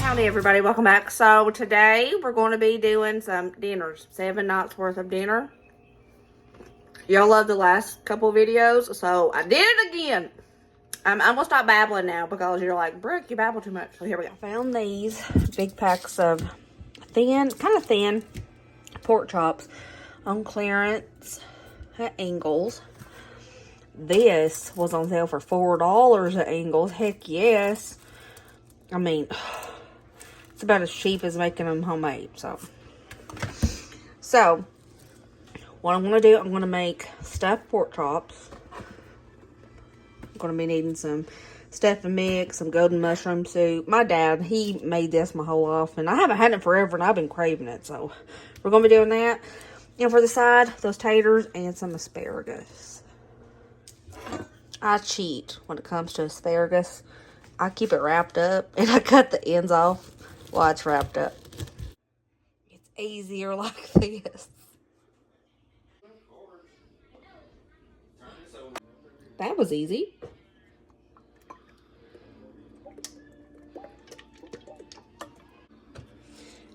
Howdy everybody, welcome back. So today we're going to be doing some dinners, 7 nights worth of dinner. Y'all loved the last couple videos, so I did it again. I'm gonna stop babbling now because you're like, Brooke, you babble too much. So here we go. I found these big packs of kind of thin pork chops on clearance at Ingles. This was on sale for $4 at Ingles. Heck yes. I mean, it's about as cheap as making them homemade. So what I'm going to do, I'm going to make stuffed pork chops. I'm going to be needing some stuffing mix, some golden mushroom soup. My dad, he made this my whole life, and I haven't had it forever, and I've been craving it. So we're going to be doing that. And for the side, those taters and some asparagus. I cheat when it comes to asparagus. I keep it wrapped up, and I cut the ends off while it's wrapped up. It's easier like this. That was easy.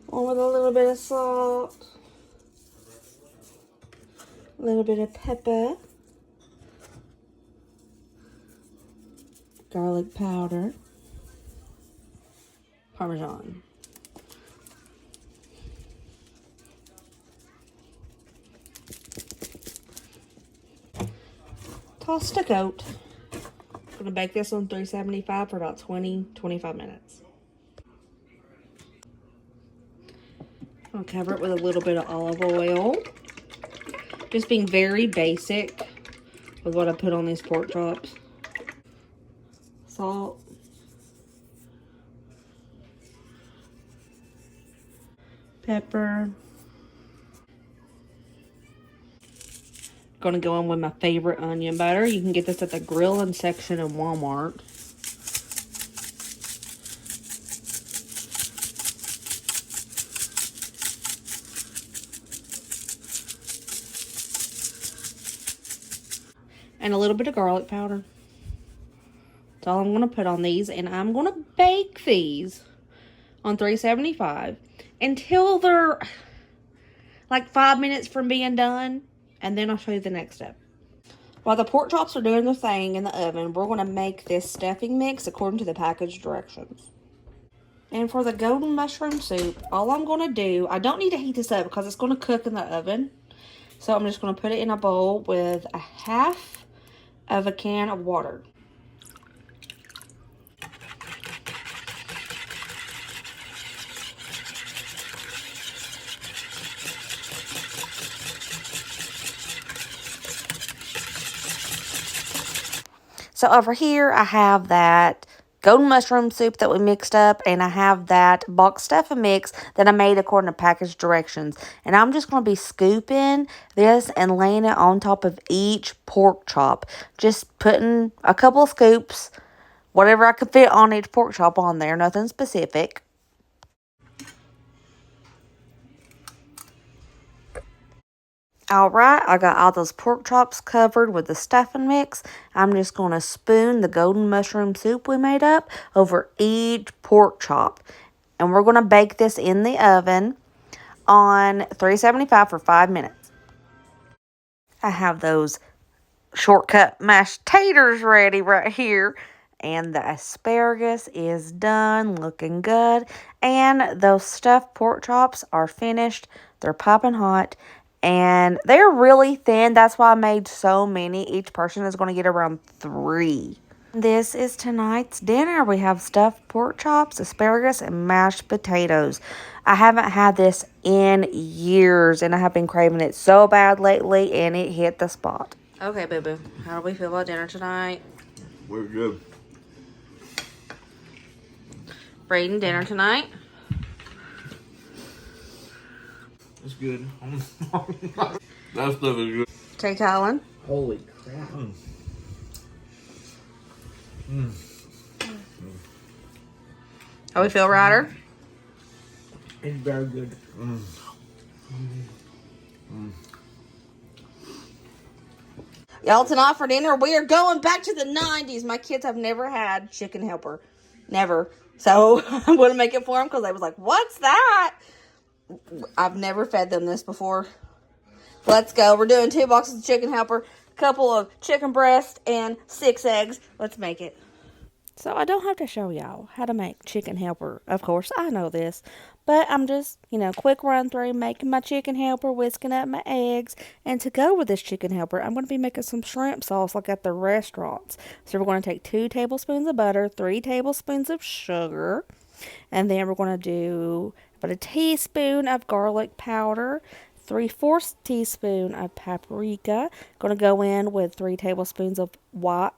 One with a little bit of salt, a little bit of pepper, garlic powder, Parmesan. Toss the coat. I'm going to bake this on 375 for about 20-25 minutes. I'll cover it with a little bit of olive oil. Just being very basic with what I put on these pork chops. Salt. Pepper. Going to go in with my favorite onion butter. You can get this at the grilling section in Walmart. And a little bit of garlic powder. That's all I'm going to put on these. And I'm going to bake these on 375 until they're like 5 minutes from being done. And then I'll show you the next step. While the pork chops are doing their thing in the oven, we're going to make this stuffing mix according to the package directions. And for the golden mushroom soup, all I'm going to do, I don't need to heat this up because it's going to cook in the oven. So I'm just going to put it in a bowl with a half of a can of water. So over here I have that golden mushroom soup that we mixed up, and I have that box stuffing mix that I made according to package directions. And I'm just going to be scooping this and laying it on top of each pork chop. Just putting a couple of scoops, whatever I could fit on each pork chop on there, nothing specific. Alright, I got all those pork chops covered with the stuffing mix. I'm just going to spoon the golden mushroom soup we made up over each pork chop. And we're going to bake this in the oven on 375 for 5 minutes. I have those shortcut mashed taters ready right here. And the asparagus is done, looking good. And those stuffed pork chops are finished. They're popping hot. And they're really thin. That's why I made so many. Each person is going to get around 3. This is tonight's dinner. We have stuffed pork chops, asparagus, and mashed potatoes. I haven't had this in years, and I have been craving it so bad lately, and it hit the spot. Okay, boo-boo. How do we feel about dinner tonight? We're good. We're eating dinner tonight. It's good. That stuff is good. Okay, Colin. Holy crap. How we feel, Ryder? It's very good. Y'all, tonight for dinner, we are going back to the 90s. My kids have never had chicken helper. Never. So I'm going to make it for them because they was like, what's that? I've never fed them this before. Let's go. We're doing 2 boxes of chicken helper, a couple of chicken breasts, and 6 eggs. Let's make it. So I don't have to show y'all how to make chicken helper. Of course, I know this. But I'm just, quick run through making my chicken helper, whisking up my eggs. And to go with this chicken helper, I'm going to be making some shrimp sauce like at the restaurants. So we're going to take 2 tablespoons of butter, 3 tablespoons of sugar. And then we're going to do about a teaspoon of garlic powder, 3/4 teaspoon of paprika. Going to go in with 3 tablespoons of white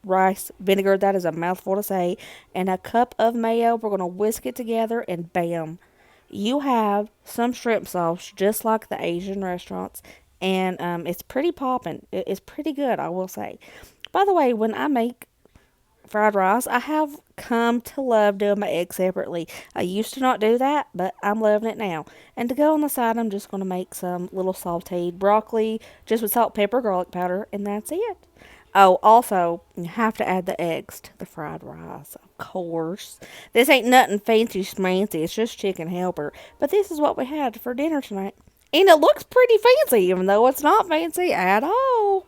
rice vinegar. That is a mouthful to say. And a cup of mayo. We're going to whisk it together and bam. You have some shrimp sauce just like the Asian restaurants. And it's pretty popping. It's pretty good, I will say. By the way, when I make fried rice, I have come to love doing my eggs separately. I used to not do that, but I'm loving it now. And to go on the side, I'm just going to make some little sauteed broccoli, just with salt, pepper, garlic powder, and that's it. Oh, also, you have to add the eggs to the fried rice, of course. This ain't nothing fancy schmancy, it's just chicken helper. But this is what we had for dinner tonight. And it looks pretty fancy, even though it's not fancy at all.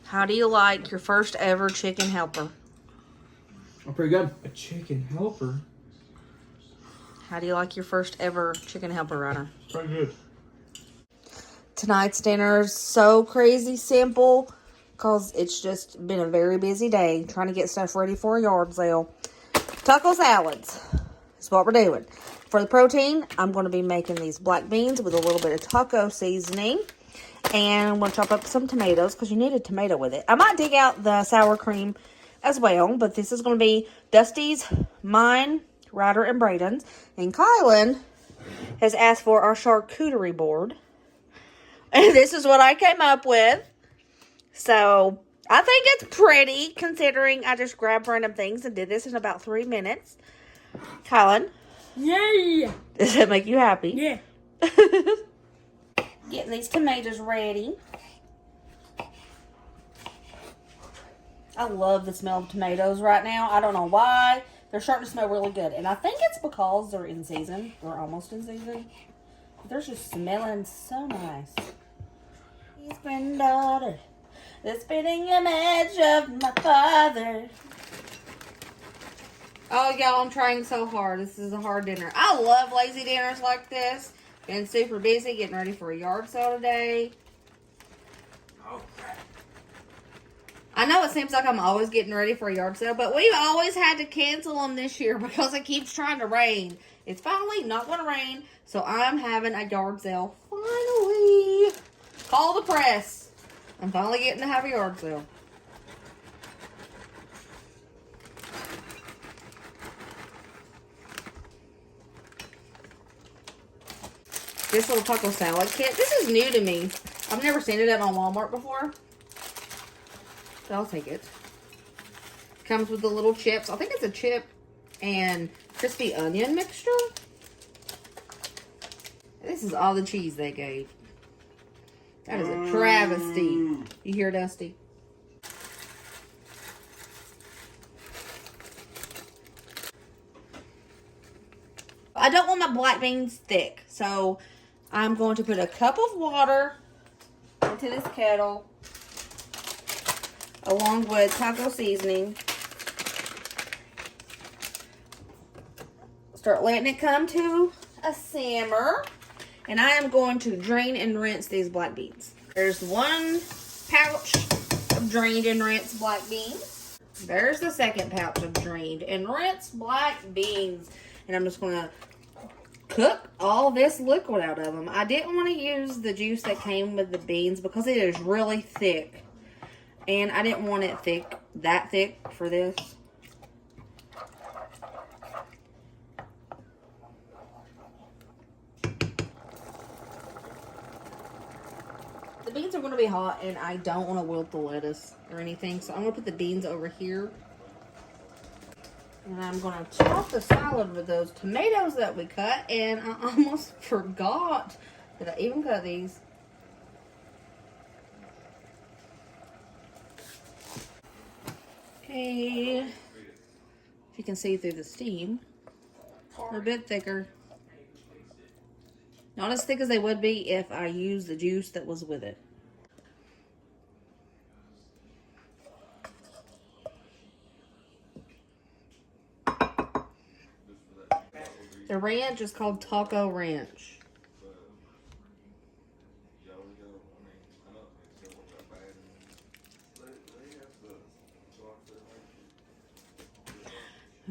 How do you like your first ever chicken helper? Oh, pretty good. A chicken helper? How do you like your first ever chicken helper, Ryder? Pretty good. Tonight's dinner is so crazy simple because it's just been a very busy day trying to get stuff ready for a yard sale. Taco salads is what we're doing. For the protein, I'm going to be making these black beans with a little bit of taco seasoning. And I'm going to chop up some tomatoes because you need a tomato with it. I might dig out the sour cream as well, but this is going to be Dusty's, mine, Ryder, and Braden's. And Kylan has asked for our charcuterie board. And this is what I came up with. So, I think it's pretty, considering I just grabbed random things and did this in about 3 minutes. Kylan, Yay! does that make you happy? Yeah. Getting these tomatoes ready. I love the smell of tomatoes right now. I don't know why. They're starting to smell really good. And I think it's because they're in season. They're almost in season. They're just smelling so nice. He's granddaughter, the spitting image of my father. Oh, y'all, I'm trying so hard. This is a hard dinner. I love lazy dinners like this. Been super busy getting ready for a yard sale today. I know it seems like I'm always getting ready for a yard sale, but we've always had to cancel them this year because it keeps trying to rain. It's finally not going to rain, so I'm having a yard sale. Finally. Call the press. I'm finally getting to have a yard sale. This little taco salad kit. This is new to me. I've never seen it at my Walmart before. So I'll take it. Comes with the little chips. I think it's a chip and crispy onion mixture. This is all the cheese they gave. That is a travesty. You hear, Dusty? I don't want my black beans thick, so I'm going to put a cup of water into this kettle along with taco seasoning. Start letting it come to a simmer. And I am going to drain and rinse these black beans. There's 1 pouch of drained and rinsed black beans. There's the second pouch of drained and rinsed black beans. And I'm just going to cook all this liquid out of them. I didn't want to use the juice that came with the beans because it is really thick. And I didn't want it thick, that thick for this. The beans are going to be hot and I don't want to wilt the lettuce or anything. So I'm going to put the beans over here. And I'm going to chop the salad with those tomatoes that we cut. And I almost forgot that I even cut these. Okay. If you can see through the steam. They're a bit thicker. Not as thick as they would be if I used the juice that was with it. The ranch is called Taco Ranch.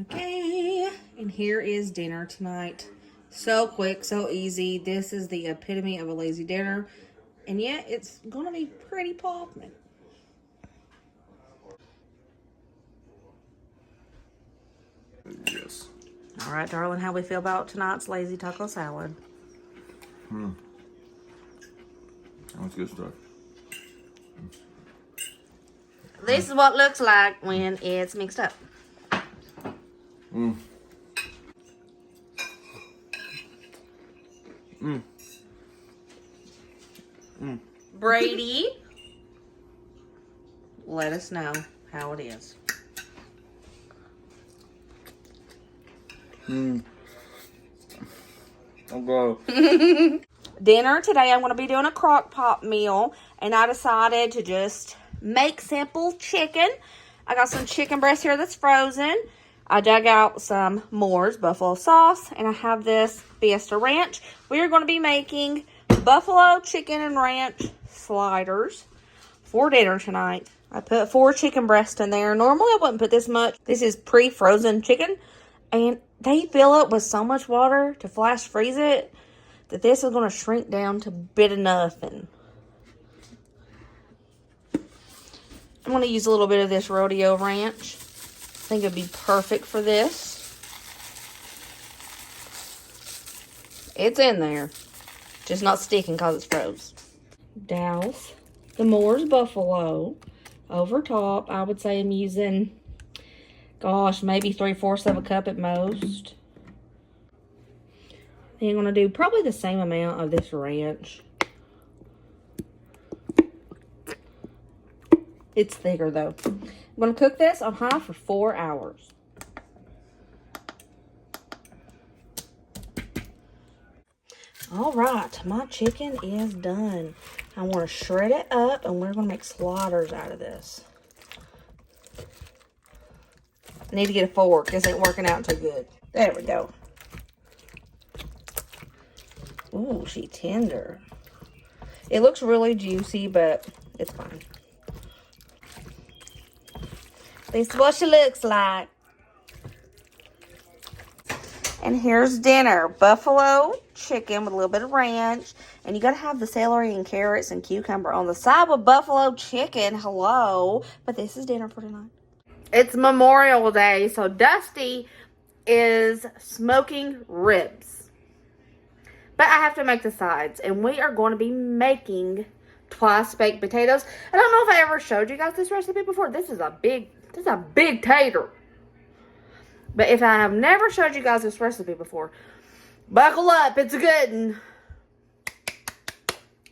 Okay, and here is dinner tonight. So quick, so easy. This is the epitome of a lazy dinner. And yet, it's going to be pretty popping. Yes. All right, darling, how we feel about tonight's lazy taco salad? That's good stuff. This is what it looks like when it's mixed up. Brady, let us know how it is. I'll go. Dinner today, I'm going to be doing a crock pot meal, and I decided to just make simple chicken. I got some chicken breast here that's frozen. I dug out some Moore's buffalo sauce, and I have this Fiesta Ranch. We are going to be making buffalo chicken and ranch sliders for dinner tonight. I put 4 chicken breasts in there. Normally, I wouldn't put this much. This is pre-frozen chicken, and they fill up with so much water to flash freeze it that this is going to shrink down to bit of nothing. I'm going to use a little bit of this rodeo ranch. I think it'd be perfect for this. It's in there. Just not sticking because it's froze. Douse the Moore's buffalo over top. I would say I'm using, gosh, maybe 3/4 of a cup at most. Then I'm going to do probably the same amount of this ranch. It's thicker though. I'm going to cook this on high for 4 hours. All right, my chicken is done. I want to shred it up, and we're going to make sliders out of this. I need to get a fork. This ain't working out too good. There we go. Ooh, she tender. It looks really juicy, but it's fine. This is what she looks like. And here's dinner. Buffalo chicken with a little bit of ranch. And you got to have the celery and carrots and cucumber on the side with buffalo chicken. Hello. But this is dinner for tonight. It's Memorial Day, so Dusty is smoking ribs. But I have to make the sides. And we are going to be making twice baked potatoes. I don't know if I ever showed you guys this recipe before. This is a big tater. But if I have never showed you guys this recipe before, buckle up. It's a good one.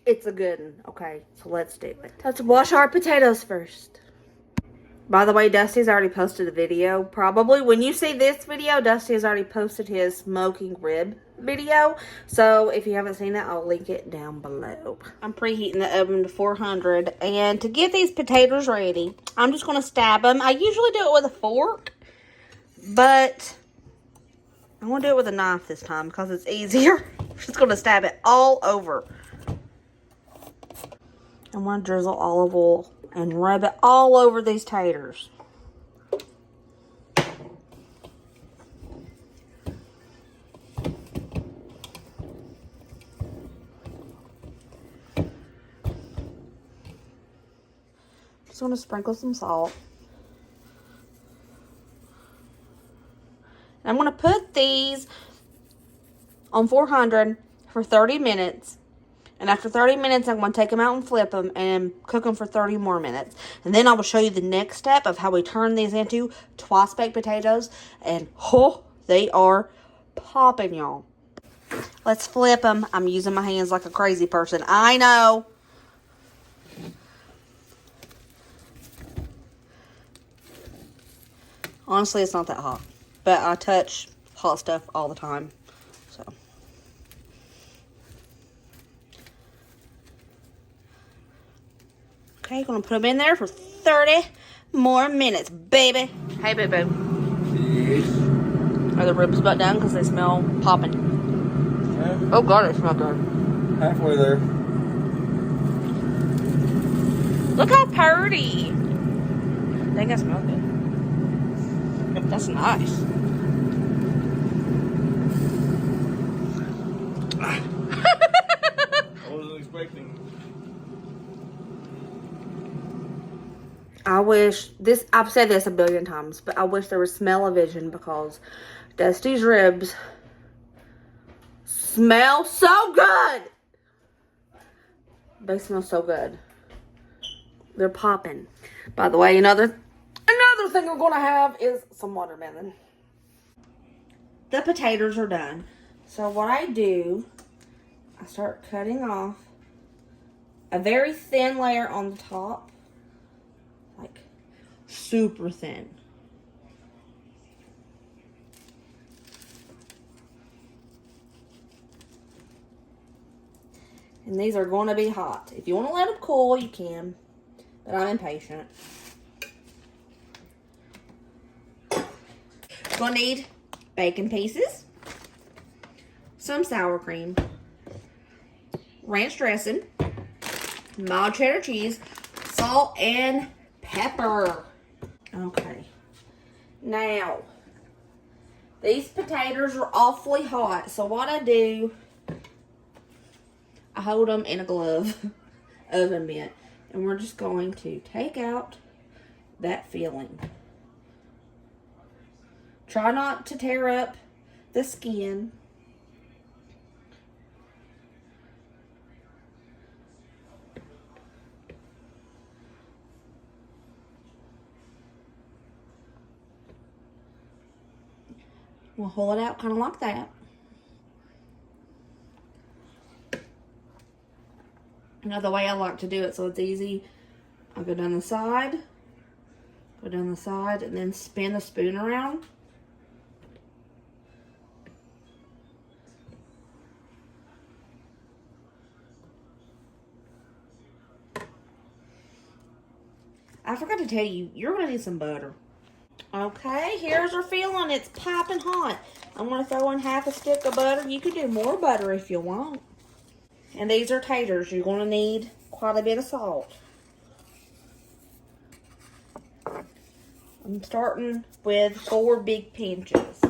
It's a good one. Okay, so let's do it. Let's wash our potatoes first. By the way, Dusty's already posted a video. Probably when you see this video, Dusty has already posted his smoking rib video. So if you haven't seen that, I'll link it down below. I'm preheating the oven to 400. And to get these potatoes ready, I'm just going to stab them. I usually do it with a fork. But I'm going to do it with a knife this time because it's easier. I'm just going to stab it all over. I'm going to drizzle olive oil and rub it all over these taters. Just going to sprinkle some salt. I'm going to put these on 400 for 30 minutes. And after 30 minutes, I'm going to take them out and flip them and cook them for 30 more minutes. And then I will show you the next step of how we turn these into twice baked potatoes. And oh, they are popping, y'all. Let's flip them. I'm using my hands like a crazy person. I know. Honestly, it's not that hot. But I touch hot stuff all the time. So. Okay, gonna put them in there for 30 more minutes, baby. Hey, boo boo. Yes. Are the ribs about done? Because they smell popping. Yeah. Oh, God, they smell good. Halfway there. Look how pretty. I think I smell good. That's nice. I wasn't expecting. I wish this, I've said this a billion times, but I wish there was smell-o-vision because Dusty's ribs smell so good. They smell so good. They're popping. By the way, another thing we're gonna have is some watermelon. The potatoes are done. So what I do, I start cutting off a very thin layer on the top. Like super thin. And these are going to be hot. If you want to let them cool, you can. But I'm impatient. Gonna need bacon pieces, some sour cream, ranch dressing, mild cheddar cheese, salt, and pepper. Okay. Now, these potatoes are awfully hot. So what I do, I hold them in a glove oven mitt. And we're just going to take out that filling. Try not to tear up the skin. We'll hold it out kind of like that. Another way I like to do it so it's easy, I'll go down the side, and then spin the spoon around. I forgot to tell you, you're going to need some butter. Okay, here's our filling. It's piping hot. I'm going to throw in half a stick of butter. You could do more butter if you want. And these are taters. You're going to need quite a bit of salt. I'm starting with 4 big pinches.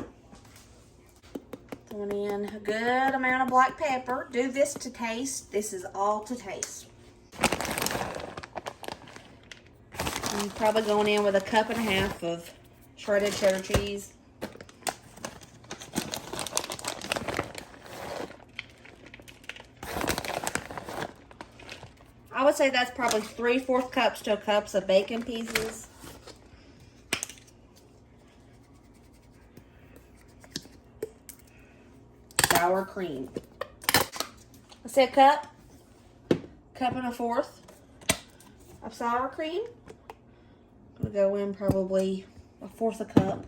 Throwing in a good amount of black pepper. Do this to taste. This is all to taste. I'm probably going in with a cup and a half of shredded cheddar cheese. I would say that's probably 3/4 cups to a cups of bacon pieces. Sour cream. I said cup and a 1/4 of sour cream. I'm gonna go in probably a 1/4 a cup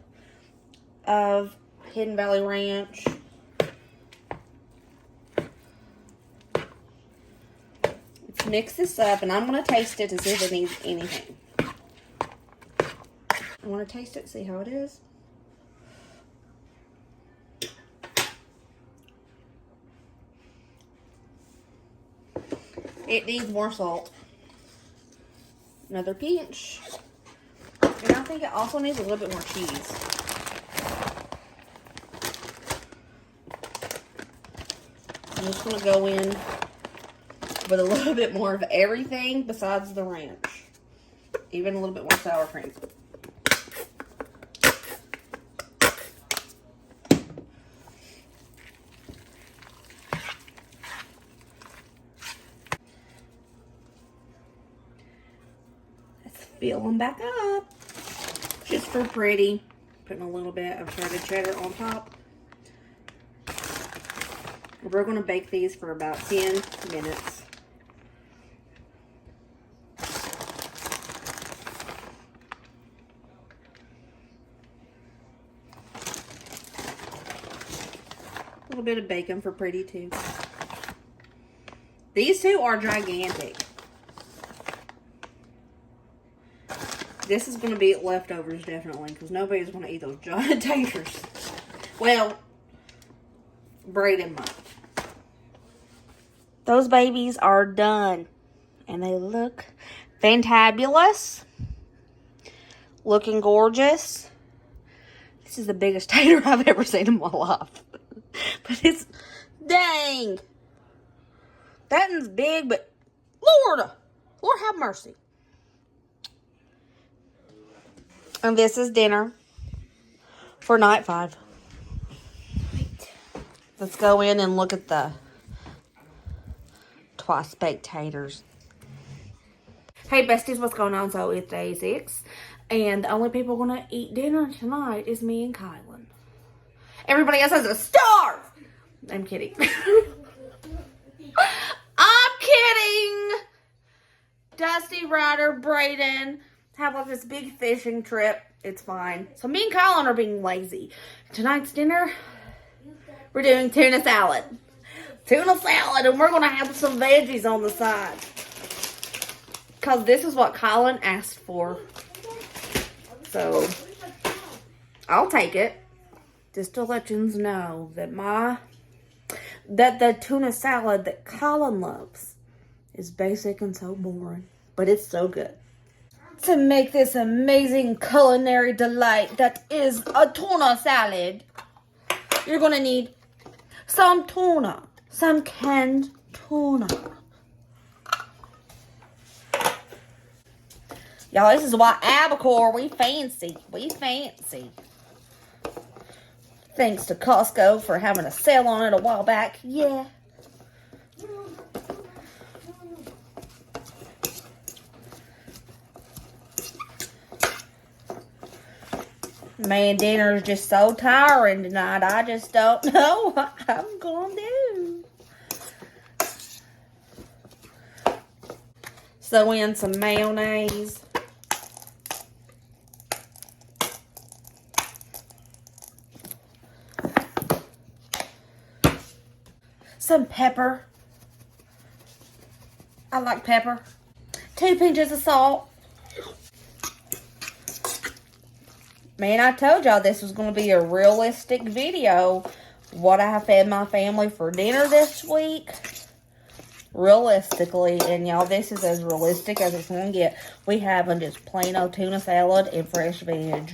of Hidden Valley Ranch. Let's mix this up, and I'm gonna taste it to see if it needs anything. I want to taste it, see how it is. It needs more salt. Another pinch. And I think it also needs a little bit more cheese. I'm just going to go in with a little bit more of everything besides the ranch. Even a little bit more sour cream. Fill them back up just for pretty. Putting a little bit of shredded cheddar on top. We're going to bake these for about 10 minutes. little bit of bacon for pretty too. These two are gigantic. This is going to be leftovers, definitely, because nobody's going to eat those giant taters. Well, Braden might. Those babies are done. And they look fantabulous. Looking gorgeous. This is the biggest tater I've ever seen in my life. But it's, dang. That one's big, but Lord have mercy. And this is dinner for night 5. Let's go in and look at the twice baked taters. Hey besties, what's going on? So it's day 6. And the only people gonna eat dinner tonight is me and Kylan. Everybody else has to starve. I'm kidding. I'm kidding. Dusty, Ryder, Braden have like this big fishing trip. It's fine. So me and Kylan are being lazy. Tonight's dinner, we're doing tuna salad. Tuna salad, and we're gonna have some veggies on the side. Because this is what Kylan asked for. So, I'll take it. Just to let you know that the tuna salad that Kylan loves is basic and so boring. But it's so good. To make this amazing culinary delight that is a tuna salad, you're going to need some tuna. Some canned tuna. Y'all, this is why Abacore, we fancy. We fancy. Thanks to Costco for having a sale on it a while back. Yeah. Man, dinner is just so tiring tonight. I just don't know what I'm going to do. Sew in some mayonnaise. Some pepper. I like pepper. 2 pinches of salt. Man, I told y'all this was going to be a realistic video. What I have fed my family for dinner this week. Realistically. And y'all, this is as realistic as it's going to get. We have just plain old tuna salad and fresh veg.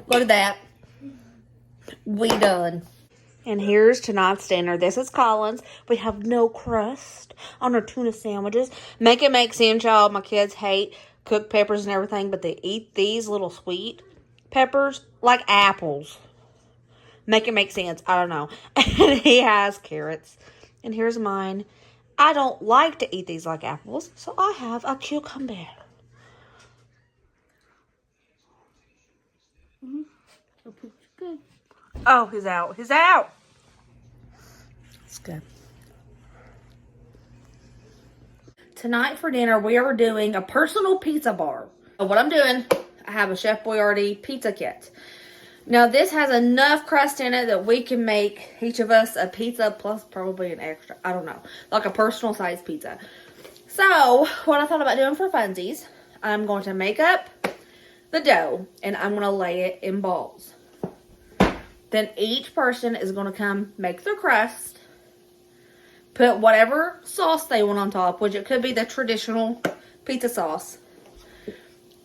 Look at that. We done. And here's tonight's dinner. This is Colin's. We have no crust on our tuna sandwiches. Make it make sense, y'all. My kids hate cooked peppers and everything, but they eat these little sweet peppers like apples. Make it make sense. I don't know. And he has carrots. And here's mine. I don't like to eat these like apples, so I have a cucumber. Good. Oh, he's out. He's out. It's good. Tonight for dinner, we are doing a personal pizza bar. So what I'm doing, I have a Chef Boyardee pizza kit. Now, this has enough crust in it that we can make each of us a pizza plus probably an extra. I don't know. Like a personal size pizza. So, what I thought about doing for funsies, I'm going to make up the dough and I'm going to lay it in balls. Then each person is going to come make their crust, put whatever sauce they want on top, which it could be the traditional pizza sauce.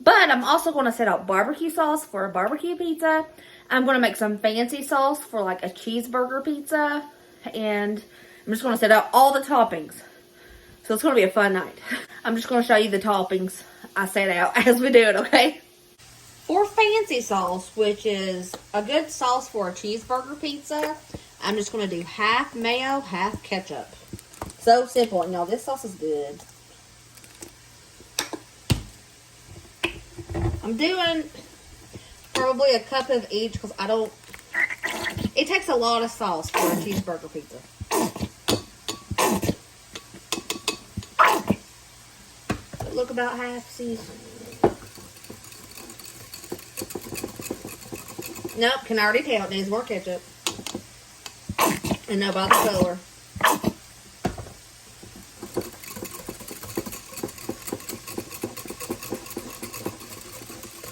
But I'm also going to set out barbecue sauce for a barbecue pizza. I'm going to make some fancy sauce for like a cheeseburger pizza. And I'm just going to set out all the toppings. So it's going to be a fun night. I'm just going to show you the toppings I set out as we do it, okay? For fancy sauce, which is a good sauce for a cheeseburger pizza, I'm just going to do half mayo, half ketchup. So simple. And y'all, this sauce is good. I'm doing probably a cup of each because I don't... It takes a lot of sauce for a cheeseburger pizza. But look about half seasoned. Nope, can already tell it needs more ketchup. And no about the color.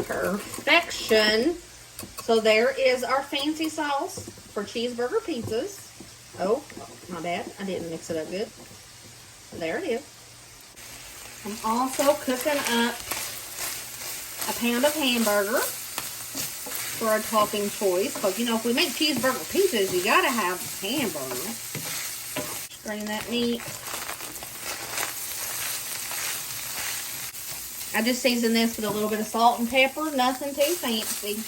Perfection. So there is our fancy sauce for cheeseburger pizzas. Oh, my bad. I didn't mix it up good. There it is. I'm also cooking up a pound of hamburger for a topping choice. Because, you know, if we make cheeseburger pizzas, you got to have hamburger. Strain that meat. I just seasoned this with a little bit of salt and pepper. Nothing too fancy.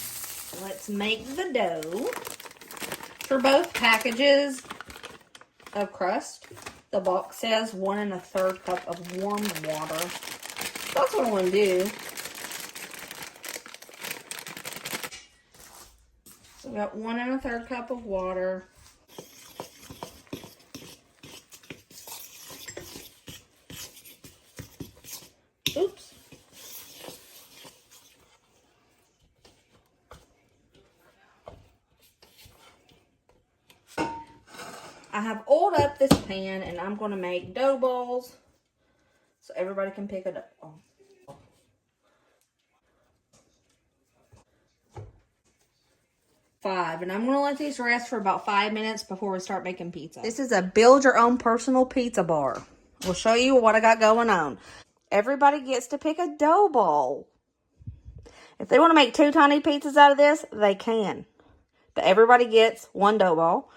Let's make the dough. For both packages of crust, the box says 1 1/3 cup of warm water. That's what I want to do. So we got 1 1/3 cup of water. Oops. I have oiled up this pan and I'm going to make dough balls so everybody can pick it up. And I'm going to let these rest for about 5 minutes before we start making pizza. This is a build your own personal pizza bar. We'll show you what I got going on. Everybody gets to pick a dough ball. If they want to make 2 tiny pizzas out of this, they can. But everybody gets 1 dough ball.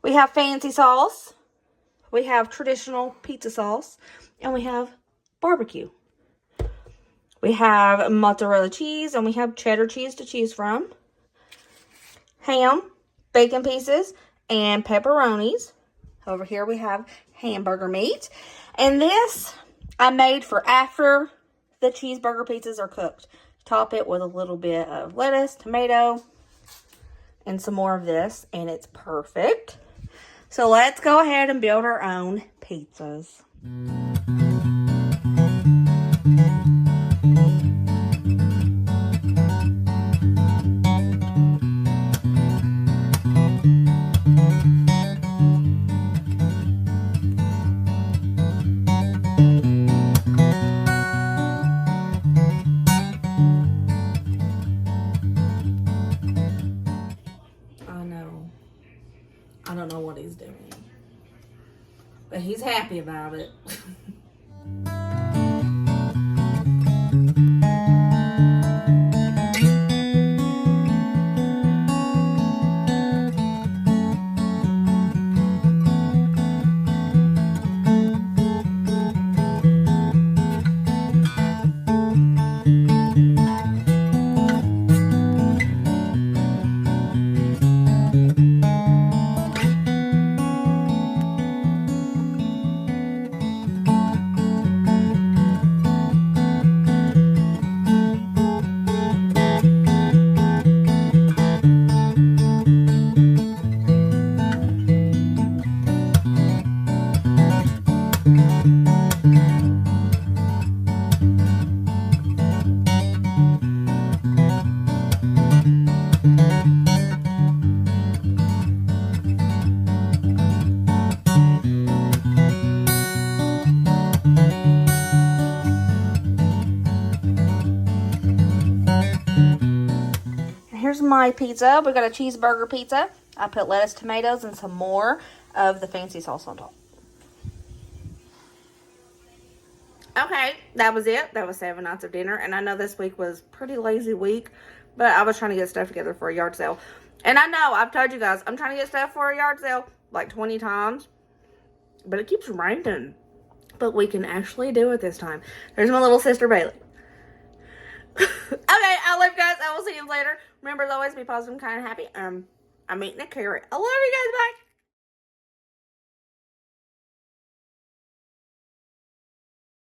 We have fancy sauce. We have traditional pizza sauce. And we have barbecue. We have mozzarella cheese and we have cheddar cheese to choose from. Ham, bacon pieces, and pepperonis. Over here we have hamburger meat. And this I made for after the cheeseburger pizzas are cooked. Top it with a little bit of lettuce, tomato, and some more of this. And it's perfect. So let's go ahead and build our own pizzas. I don't know what he's doing, but he's happy about it. Here's my pizza. We got a cheeseburger pizza. I put lettuce, tomatoes, and some more of the fancy sauce on top. Okay, that was it. That was 7 nights of dinner. And I know this week was a pretty lazy week, but I was trying to get stuff together for a yard sale. And I know, I've told you guys, I'm trying to get stuff for a yard sale like 20 times. But it keeps raining. But we can actually do it this time. There's my little sister, Bailey. Okay, I love you guys. I will see you later. Remember, as always, be positive, kind, and happy. I'm eating a carrot. I love you guys. Bye.